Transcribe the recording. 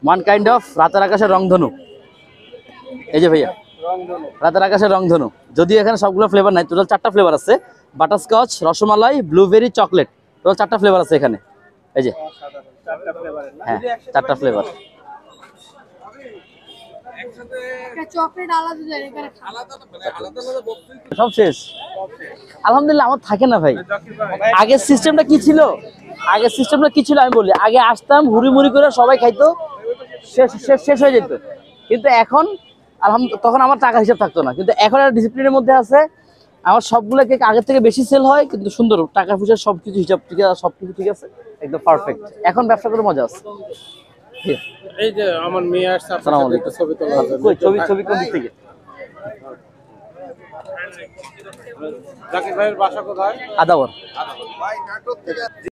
One kind of রাতের আকাশের রংধনু। এই যে ভাইয়া রাতের আকাশের রংধনু, যদিও এখানে সবগুলো ফ্লেভার নাই, টোটাল 4টা ফ্লেভার আছে, butterscotch, rasmalai, blueberry, chocolate, total 4টা ফ্লেভার আছে এখানে। এই যে হ্যাঁ 4টা ফ্লেভার। সব শেষ আলহামদুলিল্লাহ। আমার থাকে না ভাই। আগের সিস্টেমটা কি ছিল, আমি বলি, আগে আসতাম হুড়ি মুড়ি করে সবাই খাইতো, শেষ শেষ শেষ হয়ে যেত। কিন্তু এখন আলহামদুলিল্লাহ, তখন আমার টাকা হিসাব থাকতো না, কিন্তু এখন একটা ডিসিপ্লিনের মধ্যে আছে। আমার সবগুলো কেক আগের থেকে বেশি সেল হয়, কিন্তু সুন্দর, টাকা পয়সা সবকিছু হিসাব ঠিক আছে, সবকিছু ঠিক আছে, একদম পারফেক্ট। এখন ব্যবসা করে মজা আছে। এই যে আমার মেয়ে আসছে, আসসালামু আলাইকুম। ছবি তোলা ছবি কোন দিক থেকে? জাকির ভাইয়ের বাসা কোথায়? আদাবর।